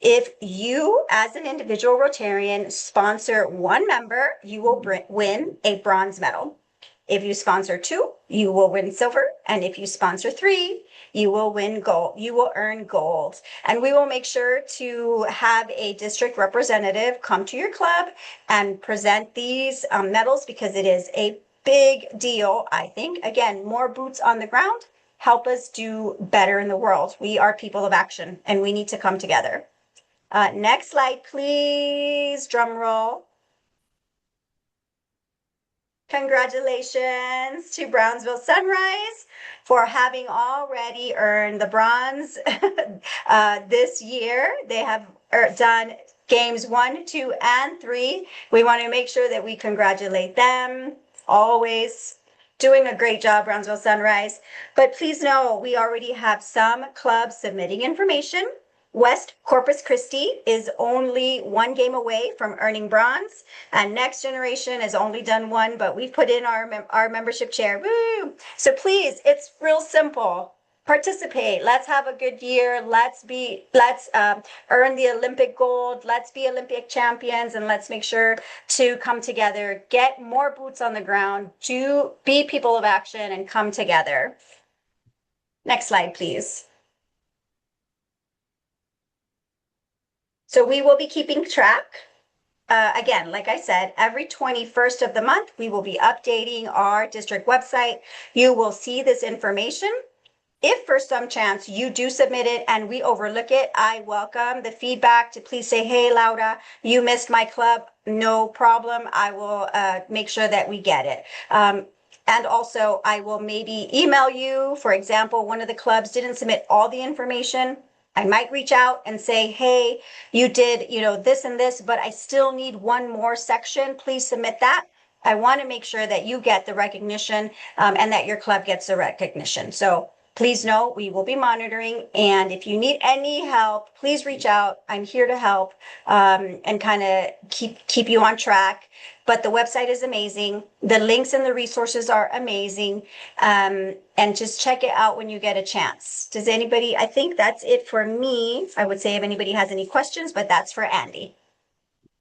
If you, as an individual Rotarian, sponsor 1 member, you will win a bronze medal. If you sponsor 2, you will win silver. And if you sponsor 3, you will win gold. You will earn gold. And we will make sure to have a district representative come to your club and present these medals, because it is a big deal, I think. Again, more boots on the ground help us do better in the world. We are people of action, and we need to come together. Next slide, please. Drum roll. Congratulations to Brownsville Sunrise for having already earned the bronze this year. They have done games 1, 2, and 3. We want to make sure that we congratulate them. Always doing a great job, Brownsville Sunrise. But please know, we already have some clubs submitting information. West Corpus Christi is only 1 game away from earning bronze, and Next Generation has only done 1, but we've put in our membership chair. Woo! So please, it's real simple. Participate. Let's have a good year. Let's earn the Olympic gold. Let's be Olympic champions, and let's make sure to come together, get more boots on the ground, to be people of action, and come together. Next slide, please. So we will be keeping track. Again, like I said, every 21st of the month, we will be updating our district website. You will see this information. If for some chance you do submit it and we overlook it, I welcome the feedback to please say, hey, Laura, you missed my club. No problem. I will make sure that we get it. And also, I will maybe email you. For example, one of the clubs didn't submit all the information. I might reach out and say, hey, you did, this and this, but I still need 1 more section. Please submit that. I want to make sure that you get the recognition and that your club gets the recognition. So please know we will be monitoring. And if you need any help, please reach out. I'm here to help and kind of keep you on track. But the website is amazing. The links and the resources are amazing. And just check it out when you get a chance. I think that's it for me. I would say if anybody has any questions, but that's for Andy.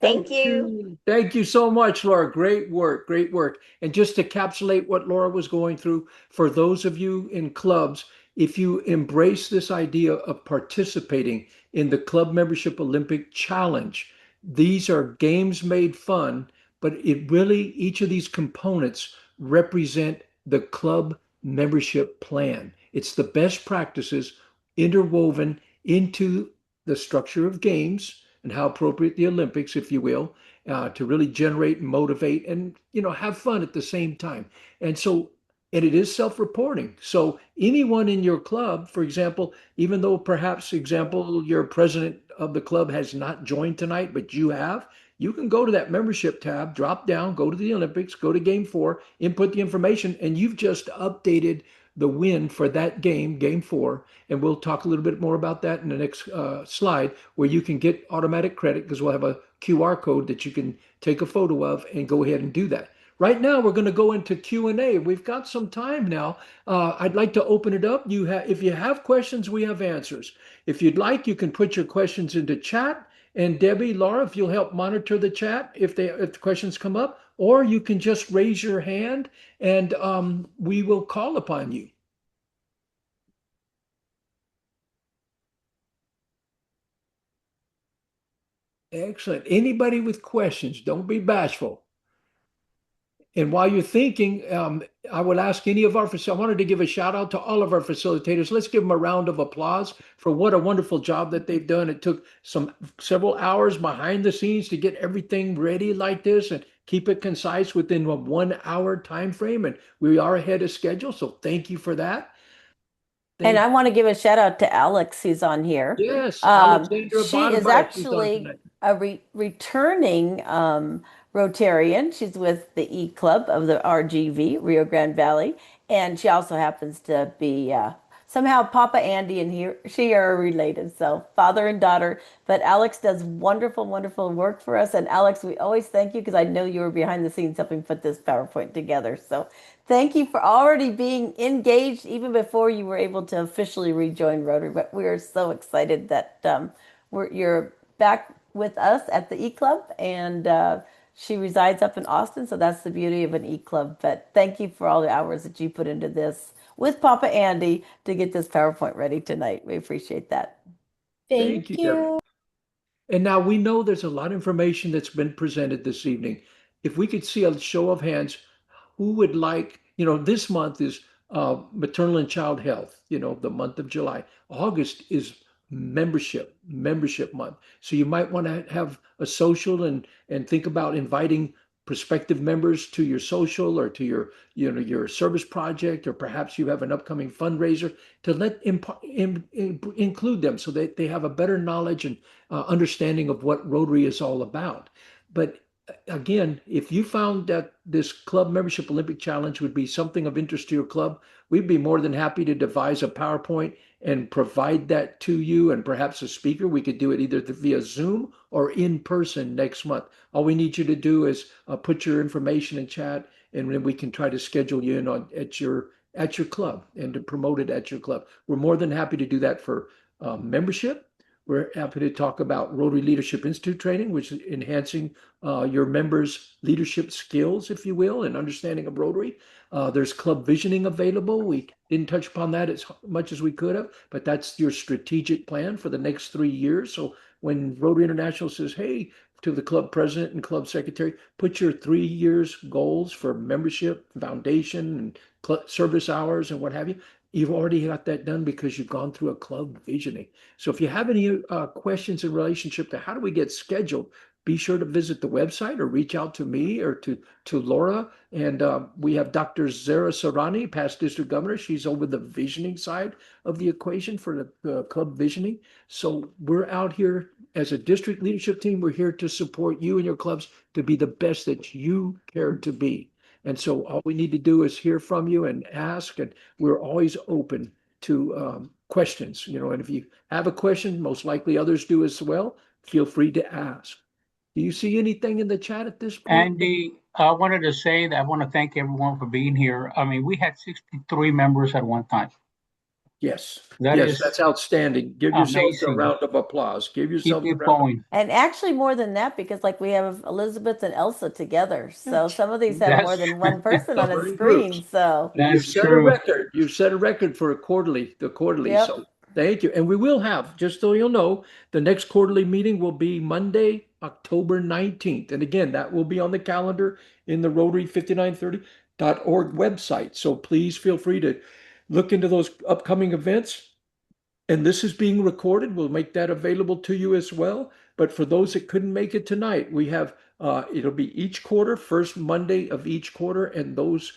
Thank you. Thank you so much, Laura. Great work. Great work. And just to encapsulate what Laura was going through, for those of you in clubs, if you embrace this idea of participating in the Club Membership Olympic Challenge, these are games made fun, but each of these components represent the club membership plan. It's the best practices interwoven into the structure of games and how appropriate the Olympics, if you will, to really generate and motivate and, have fun at the same time. And so and it is self-reporting. So anyone in your club, for example, even though perhaps, example, your president of the club has not joined tonight, but you have, you can go to that membership tab, drop down, go to the Olympics, go to game 4, input the information, and you've just updated the win for that game, game 4. And we'll talk a little bit more about that in the next slide, where you can get automatic credit because we'll have a QR code that you can take a photo of and go ahead and do that. Right now, we're going to go into Q&A. We've got some time now. I'd like to open it up. If you have questions, we have answers. If you'd like, you can put your questions into chat. And Debbie, Laura, if you'll help monitor the chat if the questions come up, or you can just raise your hand and we will call upon you. Excellent. Anybody with questions, don't be bashful. And while you're thinking, I will ask any of our I wanted to give a shout out to all of our facilitators. Let's give them a round of applause for what a wonderful job that they've done. It took several hours behind the scenes to get everything ready like this and keep it concise within a 1 hour time frame. And we are ahead of schedule. So thank you for that. And I want to give a shout out to Alex, who's on here. Yes, Alexandra she is actually a returning Rotarian. She's with the E Club of the RGV, Rio Grande Valley. And she also happens to be somehow Papa Andy and she are related. So father and daughter. But Alex does wonderful, wonderful work for us. And Alex, we always thank you because I know you were behind the scenes helping put this PowerPoint together. So thank you for already being engaged even before you were able to officially rejoin Rotary. But we are so excited that you're back with us at the E Club, and she resides up in Austin, so that's the beauty of an E Club. But thank you for all the hours that you put into this with Papa Andy to get this PowerPoint ready tonight. We appreciate that. Thank you. And now we know there's a lot of information that's been presented this evening. If we could see a show of hands, who would like, this month is maternal and child health, the month of July. August is membership month. So you might want to have a social and think about inviting prospective members to your social or to your service project, or perhaps you have an upcoming fundraiser, to include them so that they have a better knowledge and understanding of what Rotary is all about. But again, if you found that this club membership Olympic challenge would be something of interest to your club, we'd be more than happy to devise a PowerPoint and provide that to you, and perhaps a speaker. We could do it either via Zoom or in person next month. All we need you to do is put your information in chat, and then we can try to schedule you in at your club and to promote it at your club. We're more than happy to do that for membership. We're happy to talk about Rotary Leadership Institute training, which is enhancing your members' leadership skills, if you will, and understanding of Rotary. There's club visioning available. We didn't touch upon that as much as we could have, but that's your strategic plan for the next 3 years. So when Rotary International says, hey, to the club president and club secretary, put your 3 years goals for membership, foundation, and service hours and what have you. You've already got that done because you've gone through a club visioning. So if you have any questions in relationship to how do we get scheduled, be sure to visit the website or reach out to me or to Laura. And we have Dr. Zara Sarani, past district governor. She's over the visioning side of the equation for the club visioning. So we're out here as a district leadership team. We're here to support you and your clubs to be the best that you care to be. And so all we need to do is hear from you and ask, and we're always open to questions, and if you have a question, most likely others do as well, feel free to ask. Do you see anything in the chat at this point? Andy, I wanted to say that I want to thank everyone for being here. I mean, we had 63 members at one time. Yes, that's outstanding. Give yourself a round of applause. Give yourself a round. Going. And actually more than that, because we have Elizabeth and Elsa together. So some of these have more than one person on a screen. So you've set a record. You've set a record for the quarterly. Yep. So thank you. And we will have, just so you'll know, the next quarterly meeting will be Monday, October 19th. And again, that will be on the calendar in the Rotary5930.org website. So please feel free to look into those upcoming events. And this is being recorded. We'll make that available to you as well. But for those that couldn't make it tonight, we have, it'll be each quarter, first Monday of each quarter. And those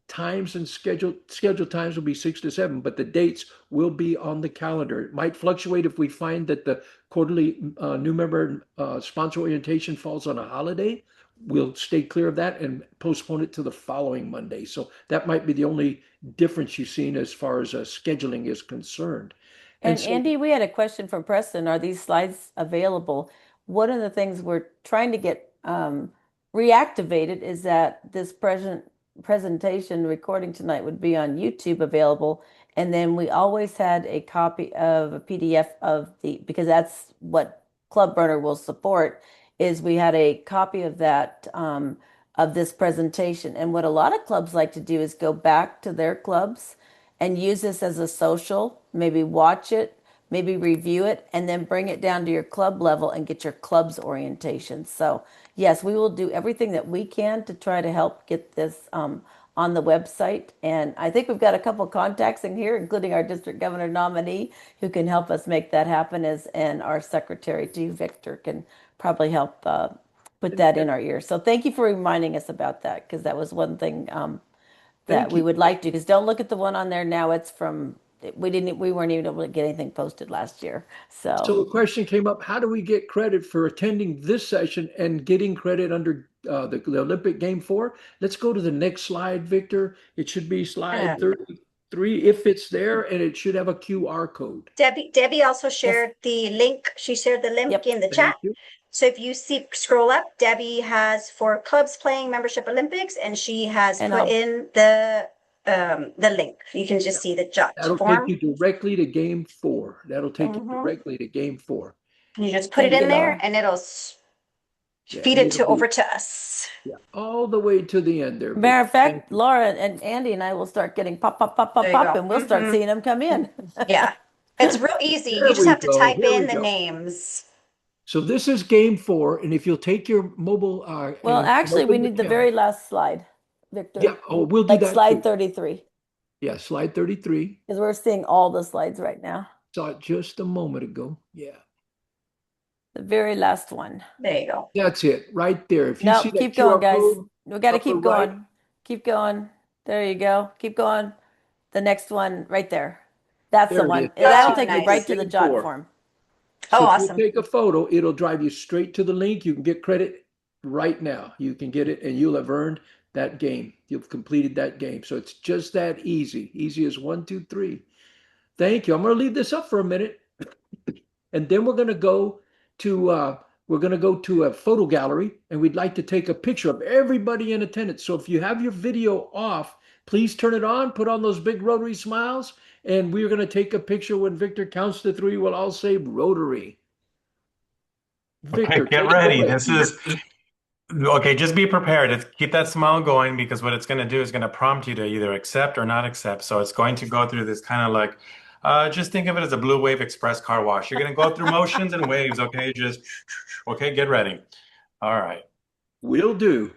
times and scheduled times will be 6 to 7, but the dates will be on the calendar. It might fluctuate if we find that the quarterly new member sponsor orientation falls on a holiday. We'll stay clear of that and postpone it to the following Monday. So that might be the only difference you've seen as far as scheduling is concerned. And so- Andy, we had a question from Preston. Are these slides available? One of the things we're trying to get reactivated is that this presentation recording tonight would be on YouTube available. And then we always had a copy of a PDF of because that's what Club Burner will support, is we had a copy of that of this presentation. And what a lot of clubs like to do is go back to their clubs and use this as a social, maybe watch it, maybe review it, and then bring it down to your club level and get your club's orientation. So yes, we will do everything that we can to try to help get this on the website. And I think we've got a couple contacts in here, including our district governor nominee, who can help us make that happen, and our secretary too, Victor, can probably help put that in our ear. So thank you for reminding us about that, because that was one thing that we would like to, because don't look at the one on there now. It's from, we weren't even able to get anything posted last year. So a question came up, how do we get credit for attending this session and getting credit under the Olympic Game 4? Let's go to the next slide, Victor. It should be slide 33 if it's there, and it should have a QR code. Debbie also shared the link. She shared the link in the chat. Thank you. So if you scroll up, Debbie has for clubs playing Membership Olympics, and she has put in the link. You can just see the jot That'll form. take you directly to Game 4. That'll take you directly to Game 4. You just put it in there, and it'll feed it over to us. Yeah, all the way to the end there. matter of fact, Laura and Andy and I will start getting pop, and we'll start seeing them come in. Yeah, it's real easy. You just have to type in the names. So this is Game 4, and if you'll take your mobile. Well, actually, we need the very last slide, Victor. Yeah, we'll do like that. Slide too. 33. Yeah, slide 33. Because we're seeing all the slides right now. Saw it just a moment ago. Yeah. The very last one. There you go. That's it, right there. If you No, see that keep going, QR guys. code, We got to keep upper going. right. Keep going. There you go. Keep going. The next one right there. That's There the it one. is. That'll Oh, take you nice. right to the Game jot 4. form. So Oh, if awesome. you take a photo, it'll drive you straight to the link. You can get credit right now. You can get it, and you'll have earned that game. You've completed that game. So it's just that easy. Easy as 1, 2, 3. Thank you. I'm going to leave this up for a minute, and then we're going to go to a photo gallery, and we'd like to take a picture of everybody in attendance. So if you have your video off, please turn it on. Put on those big Rotary smiles. And we're going to take a picture. When Victor counts to 3, we'll all say Rotary. Victor, Okay, get take it ready. away. This is okay. Just be prepared. Keep that smile going, because what it's going to do is going to prompt you to either accept or not accept. So it's going to go through this kind of like, just think of it as a Blue Wave Express car wash. You're going to go through motions and waves. Okay, okay, get ready. All right. Will do.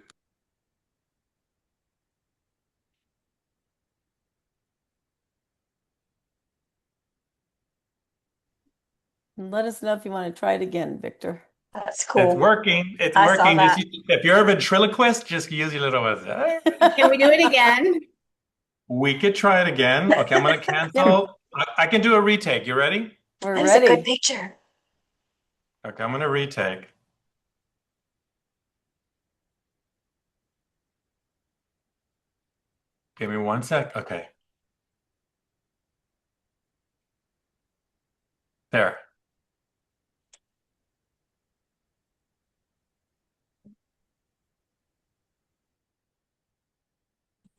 Let us know if you want to try it again, Victor. That's It's cool. working. It's I saw working. that. If you're a ventriloquist, just use your little. Can we do it again? We could try it again. Okay, I'm going to cancel. I can do a retake. You ready? We're That was a good ready. picture. Okay, I'm going to retake. Give me 1 sec. Okay. There.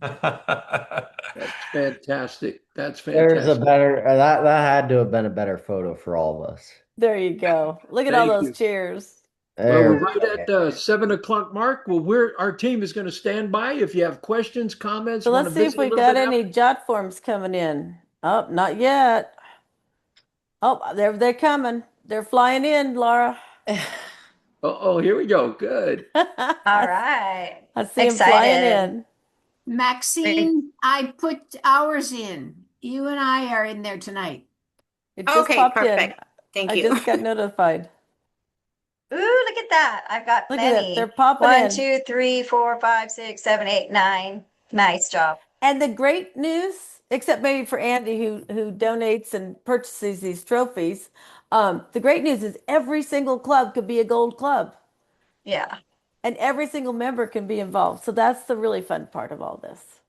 That's fantastic. That's There's a fantastic. better that had to have been a better photo for all of us. There you go. Look at all Thank those you. cheers. Well, There we're we right go. at the 7 o'clock mark. Well, our team is going to stand by. If you have questions, comments, So want let's to see if visit a we little got bit any jot forms coming in. Oh, not yet. Oh, they're coming. They're flying in, Laura. Uh-oh, here we go. Good. All right. I see them flying Excited. in. Maxine, I put ours in. You and I are in there tonight. It just Okay, popped in. perfect. Thank I you. just got notified. Ooh, look at that. I've got Look at plenty. it. They're popping 1, in. 2, 3, 4, 5, 6, 7, 8, 9. Nice job. And the great news, except maybe for Andy who donates and purchases these trophies, the great news is every single club could be a gold club Yeah. and every single member can be involved. So that's the really fun part of all this.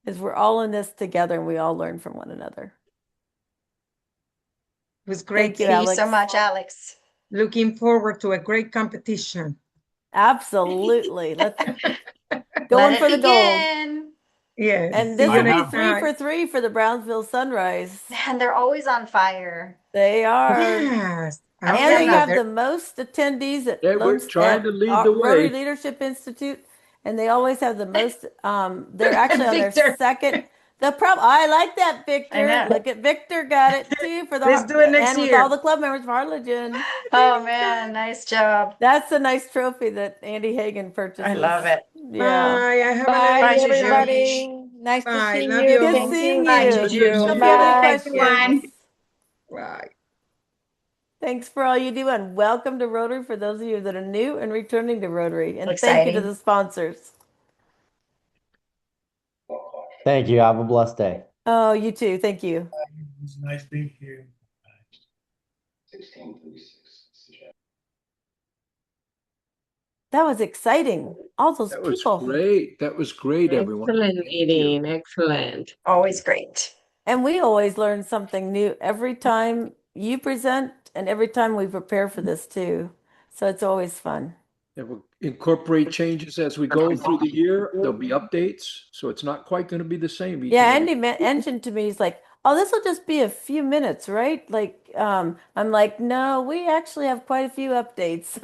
Is we're all in this together and we all learn from one another. It was great. Thank you, Thank you so Alex. much, Alex. Looking forward to a great competition. Absolutely. Let's Let going it for the gold. begin. Yes. And See this you will be next 3 time. for 3 for the Brownsville Sunrise. Man, they're always on fire. They are. Yes. I And they remember have there- the most attendees at Yeah, we're trying to lead the Rotary way. Leadership Institute, and they always have the most. They're actually on their Victor. second. I like that, Victor. know. Look at Victor, got it too for the Let's do it next and with year. all the club members for Harlingen. Oh man, nice job. That's a nice trophy that Andy Hagen purchased. I love it. Yeah. Bye. I have Bye, a nice everybody. Nice to Bye. see Love you. you. Good Thank seeing you. you. Thank you. Don't be Bye, any everyone. questions. Bye. Thanks for all you do and welcome to Rotary for those of you that are new and returning to Rotary. And thank you to Exciting. the sponsors. Thank you. Have a blessed day. Oh, you too. Thank you. It was nice being here. That was exciting. All those That was people. great. That was great, everyone. Excellent Thank you. meeting. Excellent. Always great. And we always learn something new every time you present and every time we prepare for this too. So it's always fun. And we'll incorporate changes as we go through the year. There'll be updates, so it's not quite going to be the same each Yeah, and every- Andy mentioned to me, he's like, oh, this will just be a few minutes, right? Like, I'm like, no, we actually have quite a few updates.